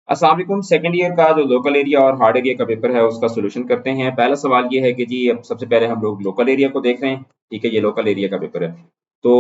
अस्सलाम वालेकुम। Second year का जो लोकल एरिया और हार्ड एरिया का पेपर है उसका सोल्यूशन करते हैं। पहला सवाल ये है कि जी अब सबसे पहले हम लोग लोकल एरिया को देख रहे हैं। ठीक है, ये लोकल एरिया का पेपर है। तो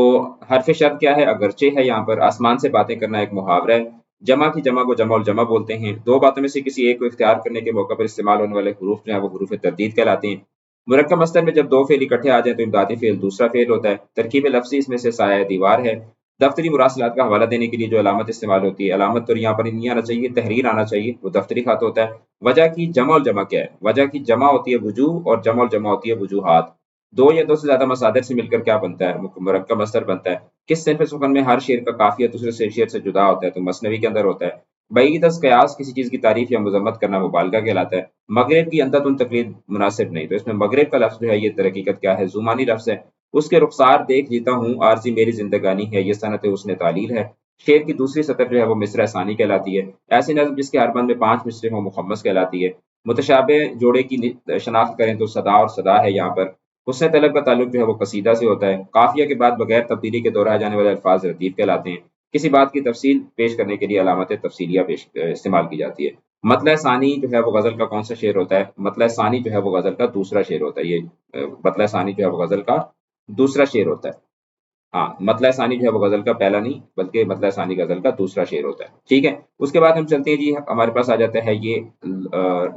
हरफ शर्त क्या है? अगरचे है। यहाँ पर आसमान से बातें करना एक मुहावरा है। जमा की जमा को जमा और जमा बोलते हैं। दो बातों में से किसी एक को इख्तियार करने के मौके पर इस्तेमाल होने वाले हरूफ जो है वो हरूफ तरदीद कहलाते हैं। मुरक्कब मस्तर में जब दो फेल इकट्ठे आ जाए तो इमदादी फेल दूसरा फेल होता है। तरकीब लफ्जी इसमें से साया दीवार है। दफ्तरी मुरासलात का हवाला देने के लिए जो अलामत इस्तेमाल होती है, अलामत तो यहाँ पर नहीं आना चाहिए, तहरीर आना चाहिए, वो दफ्तरी खत होता है। वजह की जमा और जमा क्या है? वजह की जमा होती है वजूह और जमा और जमा होती है वजूहात। दो या दो से ज्यादा मसादिर से मिलकर क्या बनता है? मुरक्कब मस्दर बनता है। किस सिनफ सुखन में हर शेर का काफिया दूसरे से शेर से जुदा होता है? तो मसनवी के अंदर होता है। बई दस कयास किसी चीज की तारीफ या मजम्मत करना मुबालगा कहलाता है। मगरिब की अंततुन तकलीद मुनासिब नहीं, तो इसमें मगरिब का लफ्ज जो है ये दरहकीकत क्या है? जुमानी लफ्ज है। उसके रुखसार देख जीता हूँ, आरज़ी मेरी ज़िंदगानी है, ये सनत हुस्न तालील है। शेर की दूसरी सतर जो है वो मिस्र सानी कहलाती है। ऐसी नज़्म जिसके हर बंद में 5 मिसरे हों मुखम्मस कहलाती है। मुतशाबे जोड़े की शनाख्त करें तो सदा और सदा है यहाँ पर। हुस्न तलब का ताल्लुक जो है वो कसीदा से होता है। काफिया के बाद बगैर तब्दीली के दोहराए जाने वाले अल्फाज रतीफ कहलाते हैं। किसी बात की तफसील पेश करने के लिए अलामत तफसीलिया पेश इस्तेमाल की जाती है। मतला सानी जो है वो गज़ल का कौन सा शेर होता है? मतला सानी जो है वो गज़ल का दूसरा शेर होता है। ये मतला सानी जो है वो गज़ल का दूसरा शेर होता है। हाँ, मतला सानी जो है वो गज़ल का पहला नहीं बल्कि मतला सानी गज़ल का दूसरा शेर होता है। ठीक है? उसके बाद हम चलते हैं जी, हमारे पास आ जाता है ये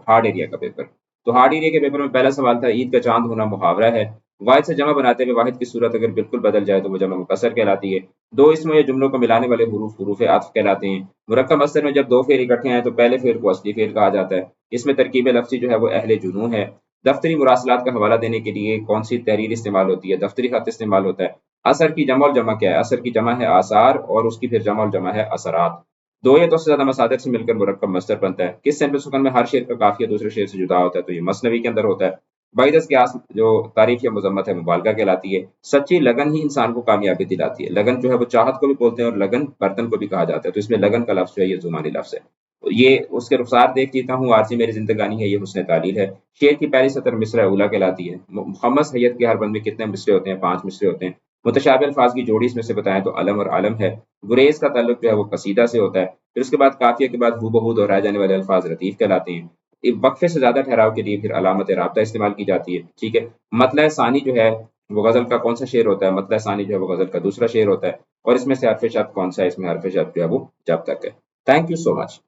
हार्ड एरिया का पेपर। तो हार्ड एरिया के पेपर में पहला सवाल था, ईद का चाँद होना मुहावरा है। वाहिद से जमा बनाते हुए वाहिद की सूरत अगर बिल्कुल बदल जाए तो वो जमा मुकस्सर कहलाती है। दो इसम या जुमलों को मिलाने वाले हुरूफ हुरूफ आत्फ़ कहलाते हैं। मुरक्कब मस्दर में जब दो फेल इकट्ठे आएँ तो पहले फेल को असली फेल कहा जाता है। इसमें तरकीब लफ्ज़ी जो है वो अहले जुनूँ है। दफ्तरी मुरासलात का हवाला देने के लिए कौन सी तहरीर इस्तेमाल होती है? दफ्तरी खत इस्तेमाल होता है। असर की जमा और जमा क्या है? असर की जमा है आसार और उसकी फिर जमा और जमा है असरात। दो या दो से ज्यादा मसादिर से मिलकर मुरक्कब मस्दर बनता है। किस सिनफ सुकन में हर शेर का काफिया दूसरे शेर से जुदा होता है? तो ये मसनवी के अंदर होता है। बाइदस के आस जो तारीफ या मजम्मत है मुबालगा कहलाती है। सच्ची लगन ही इंसान को कामयाबी दिलाती है। लगन जो है वो चाहत को भी बोलते हैं और लगन बर्तन को भी कहा जाता है। तो इसमें लगन का लफ्ज जो है ये जुमानी लफ्ज है। तो ये उसके रुखसार देख जीता हूँ, आरज़ी मेरी जिंदगानी है, ये हुस्न तालील है। शेर की पहली सतर मिसरा उला कहलाती है। मुहम्मस हैयत के हर बंद में कितने मिसरे होते हैं? 5 मिसरे होते हैं। मुतशाबिह अल्फाज की जोड़ी इसमें से बताएं तो अलम और आलम है। गुरेज का ताल्लुक जो है वो कसीदा से होता है। फिर उसके बाद काफिया के बाद हूबहू दोहराए जाने वाले अल्फाज रतीफ कहलाते हैं। वक्फे से ज्यादा ठहराव के लिए फिर अलामत राब्ता इस्तेमाल की जाती है। ठीक है। मतला सानी जो है वो गजल का कौन सा शेर होता है? मतला सानी जो है वो गजल का दूसरा शेर होता है। और इसमें से हरफ शब्द कौन सा है? इसमें हरफ शब्द जो है वो जब तक है। Thank you so much.